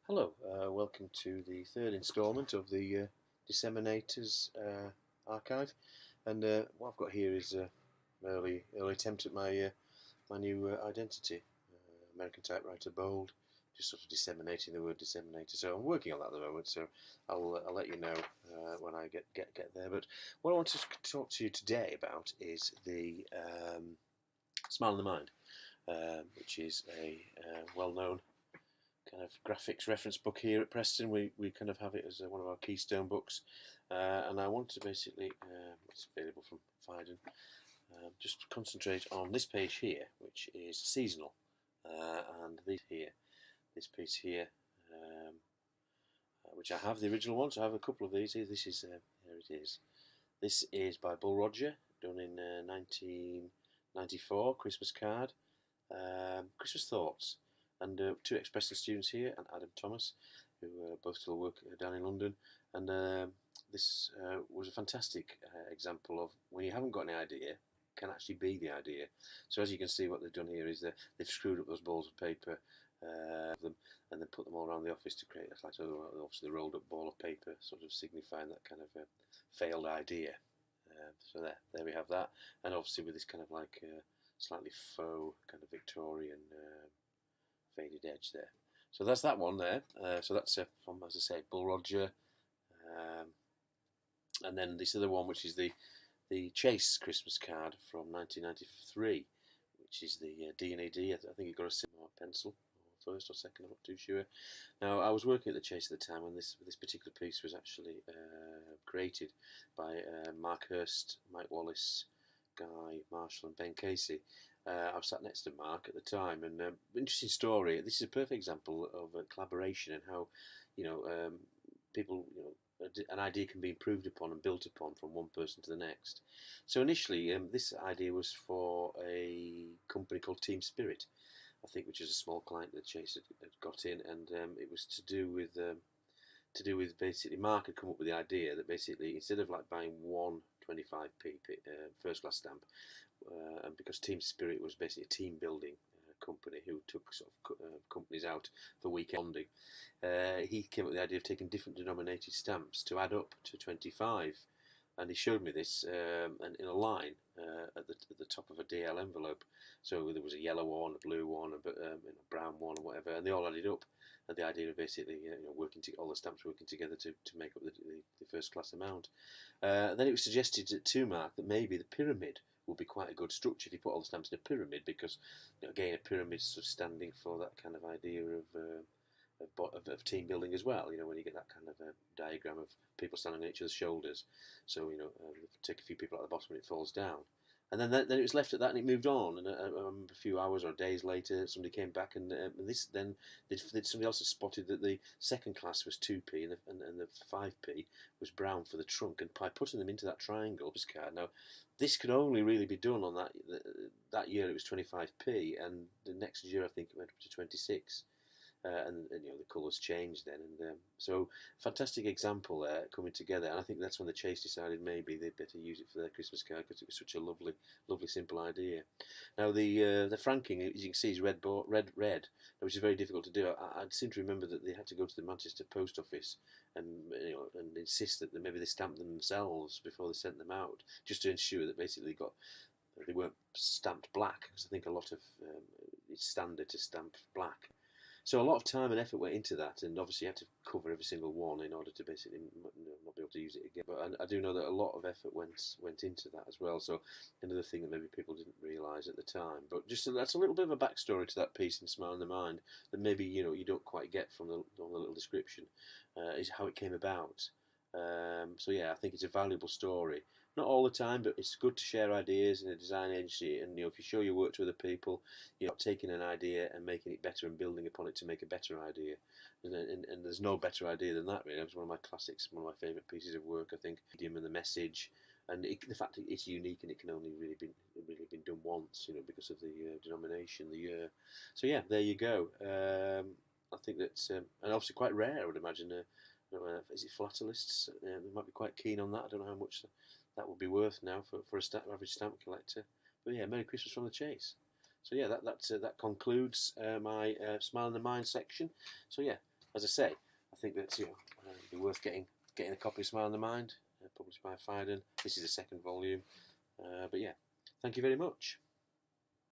Hello, welcome to the third instalment of the Disseminators archive. And what I've got here is an early attempt at my new identity, American Typewriter Bold, just sort of disseminating the word disseminator. So I'm working on that at the moment, so I'll let you know when I get there. But what I want to talk to you today about is the Smile in the Mind, which is a well-known kind of graphics reference book here at Preston. We kind of have it as one of our keystone books, and I want to basically, it's available from Phaidon, just concentrate on this page here, which is seasonal, and this piece here, which I have the original one, so I have a couple of these here. This is, here it is. This is by Bull Roger, done in 1994, Christmas card, Christmas thoughts. And two Expression students here, and Adam Thomas, who both still work down in London. And this was a fantastic example of when you haven't got any idea, can actually be the idea. So as you can see, what they've done here is they've screwed up those balls of paper, them, and then put them all around the office to create like obviously the rolled up ball of paper, sort of signifying that kind of failed idea. So there we have that, and obviously with this kind of like slightly faux kind of Victorian faded edge there. So that's that one there. So that's from, as I say, Bull Roger. And then this other one, which is the Chase Christmas card from 1993, which is the D&AD. I think it got a similar pencil, or first or second, I'm not too sure. Now, I was working at the Chase at the time when this particular piece was actually created by Mark Hurst, Mike Wallace, Guy Marshall and Ben Casey. I was sat next to Mark at the time, and interesting story. This is a perfect example of collaboration and how, people, an idea can be improved upon and built upon from one person to the next. So initially, this idea was for a company called Team Spirit, I think, which is a small client that Chase had got in, and it was to do with basically Mark had come up with the idea that basically instead of like buying one 25p first class stamp, and because Team Spirit was basically a team building company who took sort of companies out for weekend bonding, he came up with the idea of taking different denominated stamps to add up to 25. And he showed me this and in a line at the top of a DL envelope. So there was a yellow one, a blue one, a brown one, or whatever, and they all added up. And the idea of basically all the stamps working together to make up the first class amount. Then it was suggested to Mark that maybe the pyramid would be quite a good structure if you put all the stamps in a pyramid, because again, a pyramid is sort of standing for that kind of idea of team building as well. When you get that kind of diagram of people standing on each other's shoulders. So take a few people at the bottom and it falls down. And then it was left at that, and it moved on. And I remember a few hours or days later, somebody came back, and somebody else had spotted that the second class was 2p, and the 5p was brown for the trunk. And by putting them into that triangle card, now this could only really be done on that year. It was 25p, and the next year I think it went up to 26. And the colours changed then, and so fantastic example there coming together. And I think that's when the Chase decided maybe they'd better use it for their Christmas card, because it was such a lovely simple idea. Now the franking, as you can see, is red, which is very difficult to do. I seem to remember that they had to go to the Manchester post office and insist that maybe they stamped them themselves before they sent them out, just to ensure that basically they weren't stamped black, because I think a lot of it's standard to stamp black. So a lot of time and effort went into that, and obviously you had to cover every single one in order to basically not be able to use it again. But I do know that a lot of effort went into that as well. So another thing that maybe people didn't realise at the time. But just that's a little bit of a backstory to that piece in Smile in the Mind that maybe you don't quite get from the little description, is how it came about. So yeah, I think it's a valuable story. Not all the time, but it's good to share ideas in a design agency. And if you show your work to other people, you're not taking an idea and making it better and building upon it to make a better idea. And there's no better idea than that, really. It's one of my classics, one of my favourite pieces of work, I think. The medium and the message, and the fact that it's unique and it can only really been done once, because of the denomination, the year. So yeah, there you go. I think that's and obviously quite rare, I would imagine. Is it philatelists? They might be quite keen on that. I don't know how much that would be worth now for a average stamp collector. But yeah, Merry Christmas from the Chase. So yeah, that concludes my Smile in the Mind section. So yeah, as I say, I think that it'd be worth getting a copy of Smile in the Mind, published by Phaidon. This is the second volume, but yeah, thank you very much.